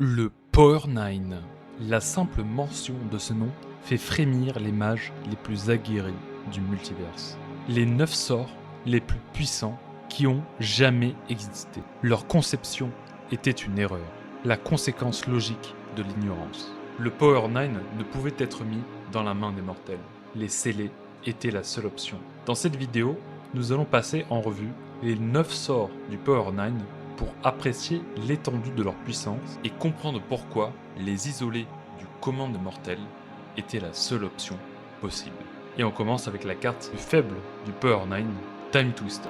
Le Power 9. La simple mention de ce nom fait frémir les mages les plus aguerris du multiverse. Les 9 sorts les plus puissants qui ont jamais existé. Leur conception était une erreur, la conséquence logique de l'ignorance. Le Power 9 ne pouvait être mis dans la main des mortels. Les scellés étaient la seule option. Dans cette vidéo, nous allons passer en revue les 9 sorts du Power 9 pour apprécier l'étendue de leur puissance et comprendre pourquoi les isoler du commun des mortels était la seule option possible. Et on commence avec la carte plus faible du Power 9, Time Twister.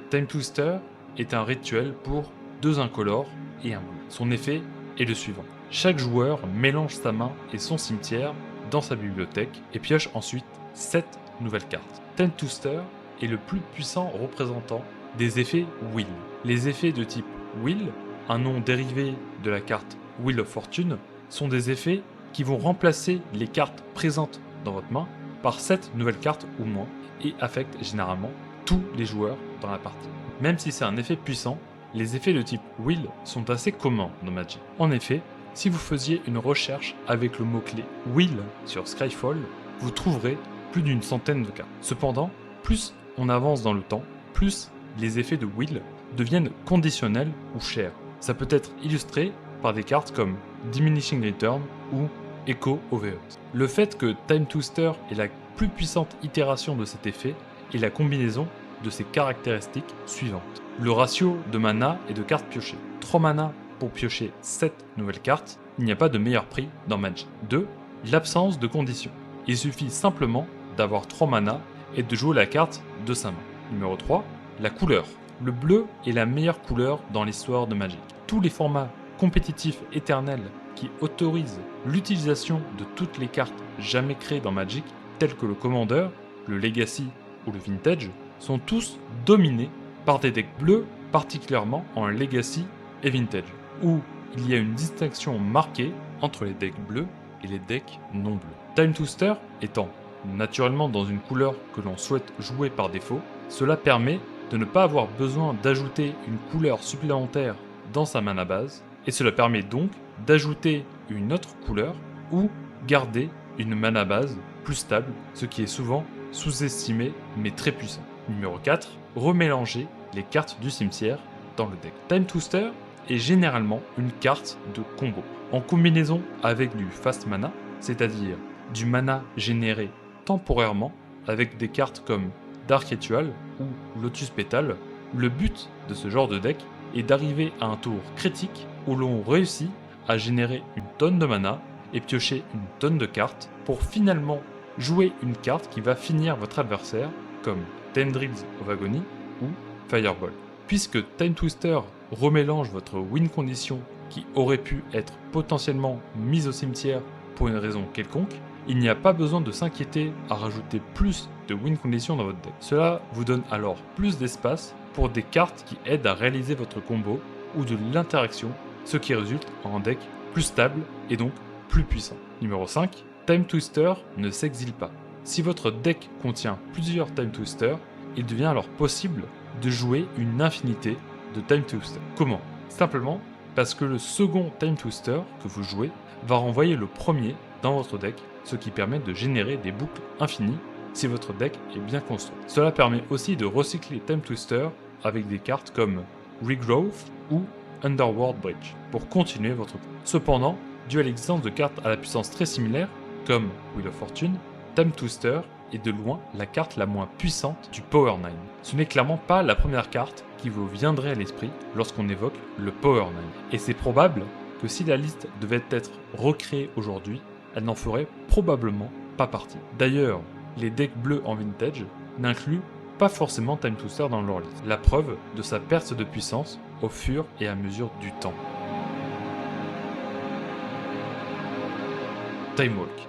Time Twister est un rituel pour 2 incolores et un bleu. Son effet est le suivant. Chaque joueur mélange sa main et son cimetière dans sa bibliothèque et pioche ensuite 7 nouvelles cartes. Time Twister est le plus puissant représentant des effets Will. Les effets de type Will, un nom dérivé de la carte Wheel of Fortune, sont des effets qui vont remplacer les cartes présentes dans votre main par 7 nouvelles cartes ou moins et affectent généralement tous les joueurs dans la partie. Même si c'est un effet puissant, les effets de type Will sont assez communs dans Magic. En effet, si vous faisiez une recherche avec le mot-clé Will sur Skyfall, vous trouverez plus d'une centaine de cartes. Cependant, plus on avance dans le temps, plus les effets de Will deviennent conditionnels ou chers. Ça peut être illustré par des cartes comme Diminishing Return ou Echo of Earth. Le fait que Time Twister est la plus puissante itération de cet effet est la combinaison de ses caractéristiques suivantes. Le ratio de mana et de cartes piochées. 3 mana pour piocher 7 nouvelles cartes, il n'y a pas de meilleur prix dans Magic. 2. L'absence de conditions. Il suffit simplement d'avoir 3 mana et de jouer la carte de sa main. Numéro 3. La couleur. Le bleu est la meilleure couleur dans l'histoire de Magic. Tous les formats compétitifs éternels qui autorisent l'utilisation de toutes les cartes jamais créées dans Magic, tels que le Commander, le Legacy ou le Vintage, sont tous dominés par des decks bleus, particulièrement en Legacy et Vintage, où il y a une distinction marquée entre les decks bleus et les decks non bleus. Time Twister étant naturellement dans une couleur que l'on souhaite jouer par défaut, cela permet de ne pas avoir besoin d'ajouter une couleur supplémentaire dans sa mana base, et cela permet donc d'ajouter une autre couleur ou garder une mana base plus stable, ce qui est souvent sous-estimé mais très puissant. Numéro 4. Remélanger les cartes du cimetière dans le deck. Time Twister est généralement une carte de combo, en combinaison avec du fast mana, c'est-à-dire du mana généré temporairement avec des cartes comme Dark Ritual ou Lotus Petal. Le but de ce genre de deck est d'arriver à un tour critique où l'on réussit à générer une tonne de mana et piocher une tonne de cartes pour finalement jouer une carte qui va finir votre adversaire comme Tendrils of Agony ou Fireball. Puisque Time Twister remélange votre win condition qui aurait pu être potentiellement mise au cimetière pour une raison quelconque, il n'y a pas besoin de s'inquiéter à rajouter plus de win conditions dans votre deck. Cela vous donne alors plus d'espace pour des cartes qui aident à réaliser votre combo ou de l'interaction, ce qui résulte en un deck plus stable et donc plus puissant. Numéro 5. Time Twister ne s'exile pas. Si votre deck contient plusieurs Time Twister, il devient alors possible de jouer une infinité de Time Twister. Comment ? Simplement parce que le second Time Twister que vous jouez va renvoyer le premier dans votre deck, ce qui permet de générer des boucles infinies si votre deck est bien construit. Cela permet aussi de recycler Time Twister avec des cartes comme Regrowth ou Underworld Bridge pour continuer votre coup. Cependant, dû à l'existence de cartes à la puissance très similaire, comme Wheel of Fortune, Time Twister est de loin la carte la moins puissante du Power 9. Ce n'est clairement pas la première carte qui vous viendrait à l'esprit lorsqu'on évoque le Power 9. Et c'est probable que si la liste devait être recréée aujourd'hui, elle n'en ferait probablement pas partie. D'ailleurs, les decks bleus en Vintage n'incluent pas forcément Time Twister dans leur liste, la preuve de sa perte de puissance au fur et à mesure du temps. Time Walk.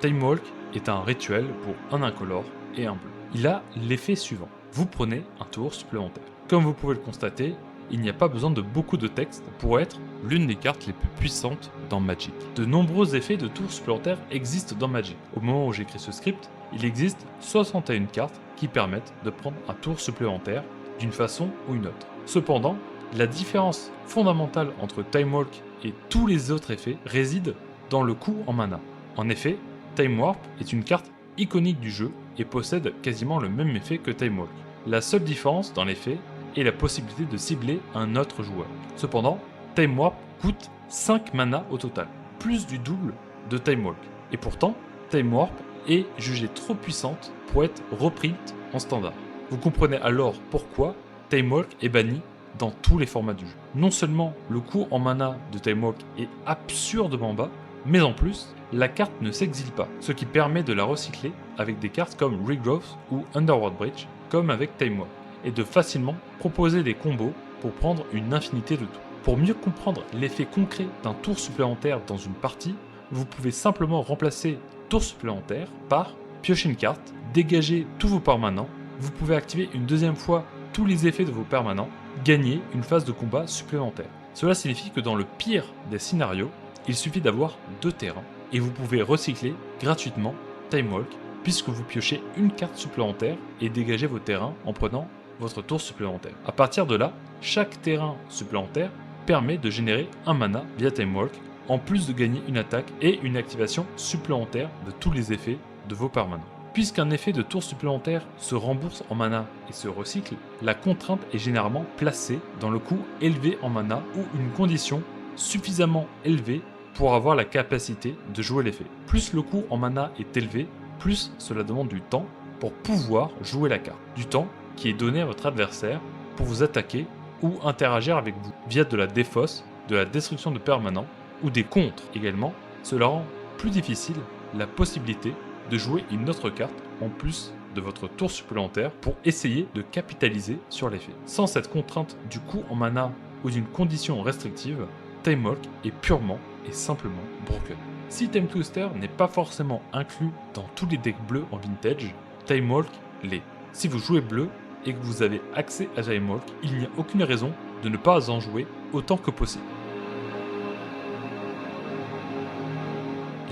Time Walk est un rituel pour un incolore et un bleu. Il a l'effet suivant. Vous prenez un tour supplémentaire. Comme vous pouvez le constater, il n'y a pas besoin de beaucoup de texte pour être l'une des cartes les plus puissantes dans Magic. De nombreux effets de tours supplémentaires existent dans Magic. Au moment où j'écris ce script, il existe 61 cartes qui permettent de prendre un tour supplémentaire d'une façon ou une autre. Cependant, La différence fondamentale entre Time Walk et tous les autres effets réside dans le coût en mana. En effet, Time Warp est une carte iconique du jeu et possède quasiment le même effet que Time Walk. La seule différence dans l'effet est la possibilité de cibler un autre joueur. Cependant, Time Warp coûte 5 mana au total, plus du double de Time Walk. Et pourtant, Time Warp est jugée trop puissante pour être reprint en standard. Vous comprenez alors pourquoi Time Walk est banni dans tous les formats du jeu. Non seulement le coût en mana de Time Walk est absurdement bas, mais en plus, la carte ne s'exile pas, ce qui permet de la recycler avec des cartes comme Regrowth ou Underworld Breach, comme avec Time Warp, et de facilement proposer des combos pour prendre une infinité de tours. Pour mieux comprendre l'effet concret d'un tour supplémentaire dans une partie, vous pouvez simplement remplacer tour supplémentaire par piocher une carte, dégager tous vos permanents, vous pouvez activer une deuxième fois tous les effets de vos permanents, gagner une phase de combat supplémentaire. Cela signifie que dans le pire des scénarios, il suffit d'avoir 2 terrains et vous pouvez recycler gratuitement Time Walk puisque vous piochez une carte supplémentaire et dégagez vos terrains en prenant votre tour supplémentaire. A partir de là, chaque terrain supplémentaire permet de générer un mana via Time Walk en plus de gagner une attaque et une activation supplémentaire de tous les effets de vos permanents. Puisqu'un effet de tour supplémentaire se rembourse en mana et se recycle, la contrainte est généralement placée dans le coût élevé en mana ou une condition suffisamment élevée pour avoir la capacité de jouer l'effet. Plus le coût en mana est élevé, plus cela demande du temps pour pouvoir jouer la carte. Du temps qui est donné à votre adversaire pour vous attaquer ou interagir avec vous via de la défausse, de la destruction de permanents ou des contres également. Cela rend plus difficile la possibilité de jouer une autre carte en plus de votre tour supplémentaire pour essayer de capitaliser sur l'effet. Sans cette contrainte du coût en mana ou d'une condition restrictive, Time Walk est purement et simplement broken. Si Time Twister n'est pas forcément inclus dans tous les decks bleus en vintage, Time Walk l'est. Si vous jouez bleu et que vous avez accès à Time Walk, il n'y a aucune raison de ne pas en jouer autant que possible.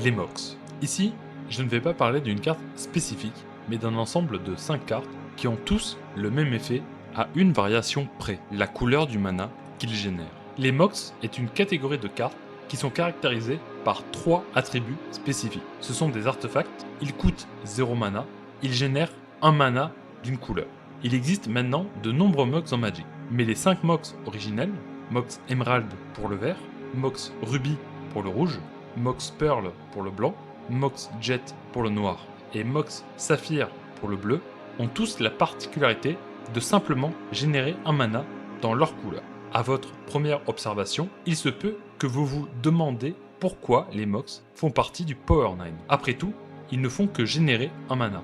Les Mox. Ici, je ne vais pas parler d'une carte spécifique, mais d'un ensemble de 5 cartes qui ont tous le même effet à une variation près, la couleur du mana qu'ils génèrent. Les Mox est une catégorie de cartes qui sont caractérisées par 3 attributs spécifiques. Ce sont des artefacts, ils coûtent 0 mana, ils génèrent 1 mana d'une couleur. Il existe maintenant de nombreux Mox en Magic, mais les 5 Mox originels, Mox Emerald pour le vert, Mox Ruby pour le rouge, Mox Pearl pour le blanc, Mox Jet pour le noir et Mox Saphir pour le bleu, ont tous la particularité de simplement générer un mana dans leur couleur. À votre première observation, il se peut que vous vous demandez pourquoi les Mox font partie du Power 9. Après tout, ils ne font que générer un mana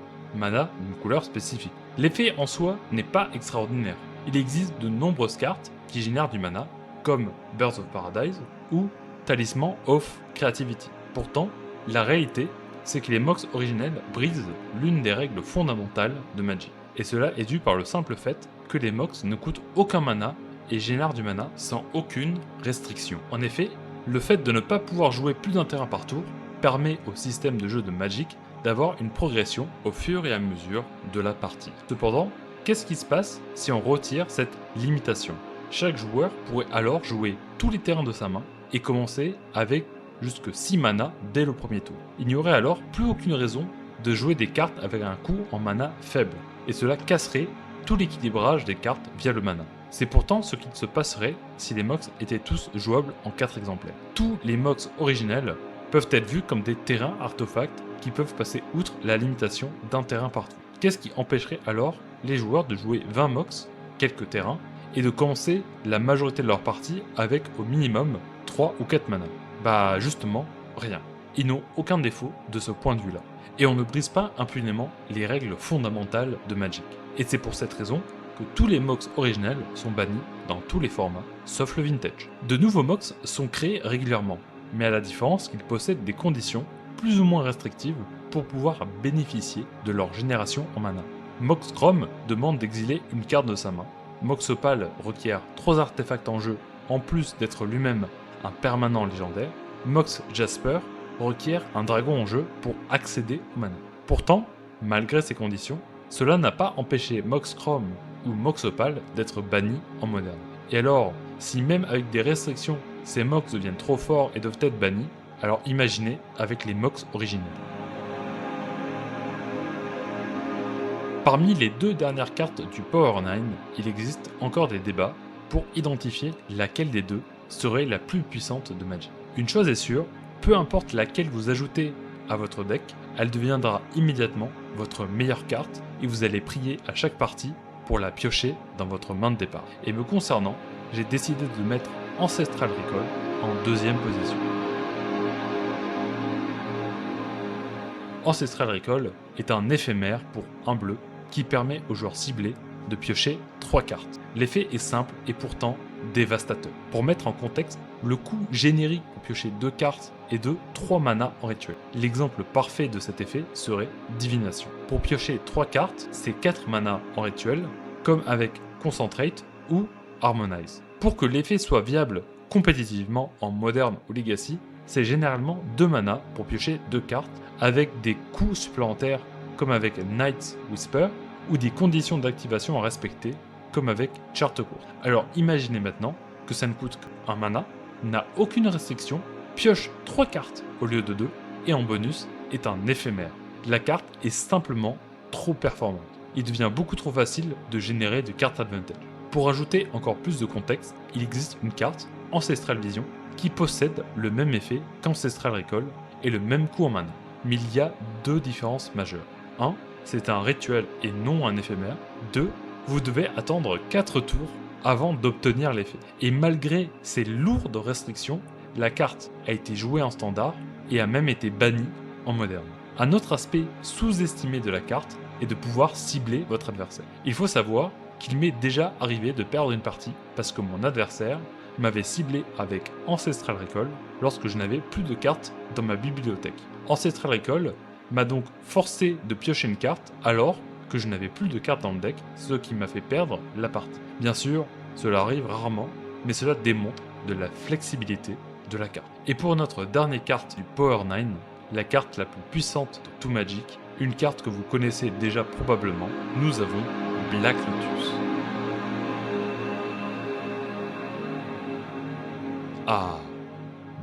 d'une couleur spécifique. L'effet en soi n'est pas extraordinaire. Il existe de nombreuses cartes qui génèrent du mana, comme Birds of Paradise ou Talisman of Creativity. Pourtant, la réalité, c'est que les Mox originels brisent l'une des règles fondamentales de Magic. Et cela est dû par le simple fait que les Mox ne coûtent aucun mana et génèrent du mana sans aucune restriction. En effet, le fait de ne pas pouvoir jouer plus d'un terrain par tour permet au système de jeu de Magic d'avoir une progression au fur et à mesure de la partie. Cependant, qu'est-ce qui se passe si on retire cette limitation? Chaque joueur pourrait alors jouer tous les terrains de sa main et commencer avec jusque 6 mana dès le premier tour. Il n'y aurait alors plus aucune raison de jouer des cartes avec un coût en mana faible, et cela casserait tout l'équilibrage des cartes via le mana. C'est pourtant ce qui se passerait si les Mox étaient tous jouables en 4 exemplaires. Tous les Mox originels peuvent être vus comme des terrains artefacts qui peuvent passer outre la limitation d'un terrain par tour. Qu'est-ce qui empêcherait alors les joueurs de jouer 20 Mox, quelques terrains, et de commencer la majorité de leur partie avec au minimum 3 ou 4 mana? Bah justement, rien. Ils n'ont aucun défaut de ce point de vue-là. Et on ne brise pas impunément les règles fondamentales de Magic. Et c'est pour cette raison que tous les Mox originels sont bannis dans tous les formats, sauf le Vintage. De nouveaux Mox sont créés régulièrement, mais à la différence qu'ils possèdent des conditions plus ou moins restrictives pour pouvoir bénéficier de leur génération en mana. Mox Chrome demande d'exiler une carte de sa main. Mox Opal requiert 3 artefacts en jeu en plus d'être lui-même un permanent légendaire. Mox Jasper requiert un dragon en jeu pour accéder au mana. Pourtant, malgré ces conditions, cela n'a pas empêché Mox Chrome ou Mox Opal d'être bannis en moderne. Et alors, Si même avec des restrictions, ces MOX deviennent trop forts et doivent être bannis, alors imaginez avec les MOX originels. Parmi les deux dernières cartes du Power 9, il existe encore des débats pour identifier laquelle des deux serait la plus puissante de Magic. Une chose est sûre, peu importe laquelle vous ajoutez à votre deck, elle deviendra immédiatement votre meilleure carte et vous allez prier à chaque partie pour la piocher dans votre main de départ. Et me concernant, j'ai décidé de mettre Ancestral Recall en deuxième position. Ancestral Recall est un éphémère pour un bleu qui permet aux joueurs ciblés de piocher 3 cartes. L'effet est simple et pourtant dévastateur. Pour mettre en contexte, le coût générique pour piocher 2 cartes est de 3 mana en rituel. L'exemple parfait de cet effet serait Divination. Pour piocher 3 cartes, c'est 4 mana en rituel, comme avec Concentrate ou Harmonize. Pour que l'effet soit viable compétitivement en Modern ou Legacy, c'est généralement 2 mana pour piocher 2 cartes, avec des coûts supplémentaires comme avec Night's Whisper, ou des conditions d'activation à respecter, comme avec Charte courte. Alors imaginez maintenant que ça ne coûte qu'un mana, n'a aucune restriction, pioche 3 cartes au lieu de 2, et en bonus est un éphémère. La carte est simplement trop performante. Il devient beaucoup trop facile de générer de cartes advantage. Pour ajouter encore plus de contexte, il existe une carte, Ancestral Vision, qui possède le même effet qu'Ancestral Recall et le même coût en mana. Mais il y a deux différences majeures. 1. C'est un rituel et non un éphémère. 2. Vous devez attendre 4 tours avant d'obtenir l'effet. Et malgré ces lourdes restrictions, la carte a été jouée en standard et a même été bannie en moderne. Un autre aspect sous-estimé de la carte est de pouvoir cibler votre adversaire. Il faut savoir qu'il m'est déjà arrivé de perdre une partie parce que mon adversaire m'avait ciblé avec Ancestral Recall lorsque je n'avais plus de cartes dans ma bibliothèque. Ancestral Recall m'a donc forcé de piocher une carte alors que je n'avais plus de cartes dans le deck, ce qui m'a fait perdre la partie. Bien sûr, cela arrive rarement, mais cela démontre de la flexibilité de la carte. Et pour notre dernière carte du Power 9, la carte la plus puissante de tout Magic, une carte que vous connaissez déjà probablement, nous avons Black Lotus. Ah,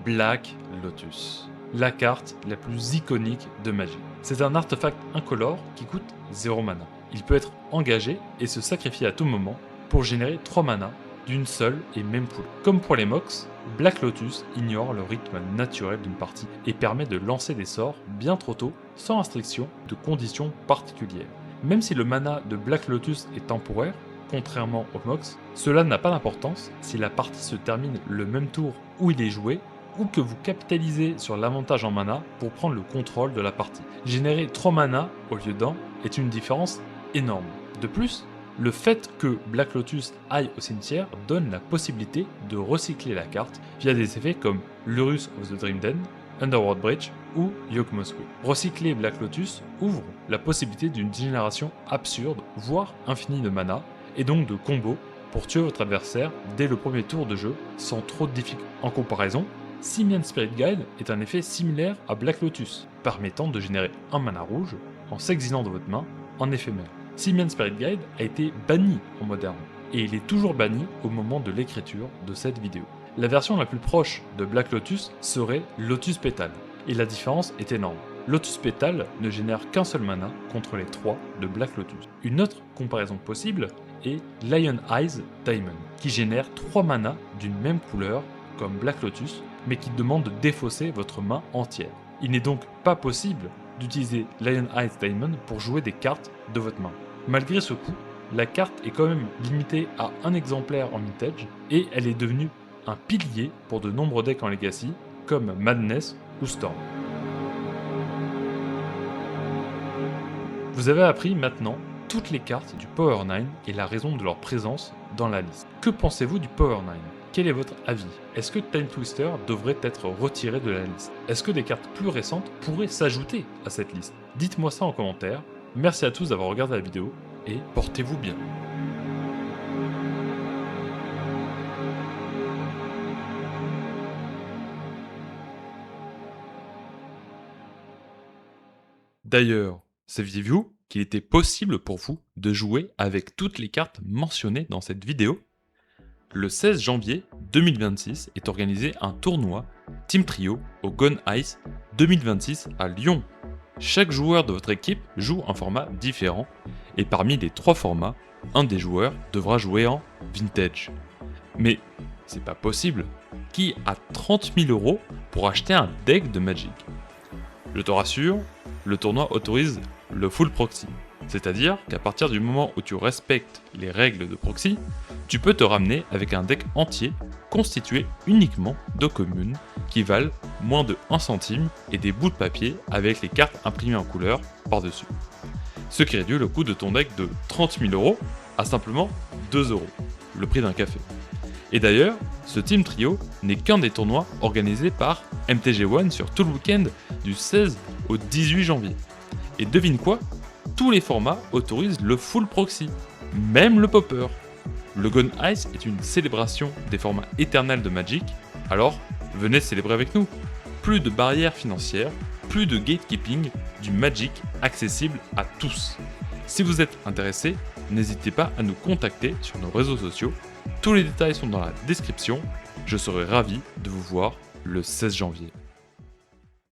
Black Lotus, la carte la plus iconique de Magic. C'est un artefact incolore qui coûte 0 mana. Il peut être engagé et se sacrifier à tout moment pour générer 3 mana d'une seule et même couleur. Comme pour les Mox, Black Lotus ignore le rythme naturel d'une partie et permet de lancer des sorts bien trop tôt, sans restriction de conditions particulières. Même si le mana de Black Lotus est temporaire, contrairement aux Mox, cela n'a pas d'importance si la partie se termine le même tour où il est joué ou que vous capitalisez sur l'avantage en mana pour prendre le contrôle de la partie. Générer 3 mana au lieu d'un est une différence énorme. De plus, le fait que Black Lotus aille au cimetière donne la possibilité de recycler la carte via des effets comme l'Urus of the Dream Den, Underworld Bridge ou Yawgmoth Will. Recycler Black Lotus ouvre la possibilité d'une génération absurde, voire infinie de mana, et donc de combos pour tuer votre adversaire dès le premier tour de jeu sans trop de difficultés. En comparaison, Simian Spirit Guide est un effet similaire à Black Lotus, permettant de générer un mana rouge en s'exilant de votre main en éphémère. Simian Spirit Guide a été banni en moderne, et il est toujours banni au moment de l'écriture de cette vidéo. La version la plus proche de Black Lotus serait Lotus Petal, et la différence est énorme. Lotus Petal ne génère qu'un seul mana contre les 3 de Black Lotus. Une autre comparaison possible est Lion Eyes Diamond, qui génère 3 mana d'une même couleur comme Black Lotus, mais qui demande de défausser votre main entière. Il n'est donc pas possible d'utiliser Lion Eyes Diamond pour jouer des cartes de votre main. Malgré ce coup, la carte est quand même limitée à un exemplaire en Vintage, et elle est devenue un pilier pour de nombreux decks en Legacy, comme Madness ou Storm. Vous avez appris maintenant toutes les cartes du Power 9 et la raison de leur présence dans la liste. Que pensez-vous du Power 9 ? Quel est votre avis ? Est-ce que Time Twister devrait être retiré de la liste ? Est-ce que des cartes plus récentes pourraient s'ajouter à cette liste ? Dites-moi ça en commentaire. Merci à tous d'avoir regardé la vidéo et portez-vous bien. D'ailleurs, saviez-vous qu'il était possible pour vous de jouer avec toutes les cartes mentionnées dans cette vidéo ? Le 16 janvier 2026 est organisé un tournoi Team Trio au Gone Ice 2026 à Lyon. Chaque joueur de votre équipe joue un format différent et parmi les 3 formats, un des joueurs devra jouer en Vintage. Mais c'est pas possible. Qui a 30 000 € pour acheter un deck de Magic? Je te rassure, le tournoi autorise le full proxy. C'est-à-dire qu'à partir du moment où tu respectes les règles de proxy, tu peux te ramener avec un deck entier constitué uniquement de communes qui valent moins de 1 centime et des bouts de papier avec les cartes imprimées en couleur par-dessus. Ce qui réduit le coût de ton deck de 30 000 € à simplement 2 €, le prix d'un café. Et d'ailleurs, ce Team Trio n'est qu'un des tournois organisés par MTG One sur tout le week-end du 16 au 18 janvier. Et devine quoi? Tous les formats autorisent le full proxy, même le popper. Le Gone Ice est une célébration des formats éternels de Magic, alors venez célébrer avec nous. Plus de barrières financières, plus de gatekeeping, du Magic accessible à tous. Si vous êtes intéressé, n'hésitez pas à nous contacter sur nos réseaux sociaux. Tous les détails sont dans la description. Je serai ravi de vous voir le 16 janvier.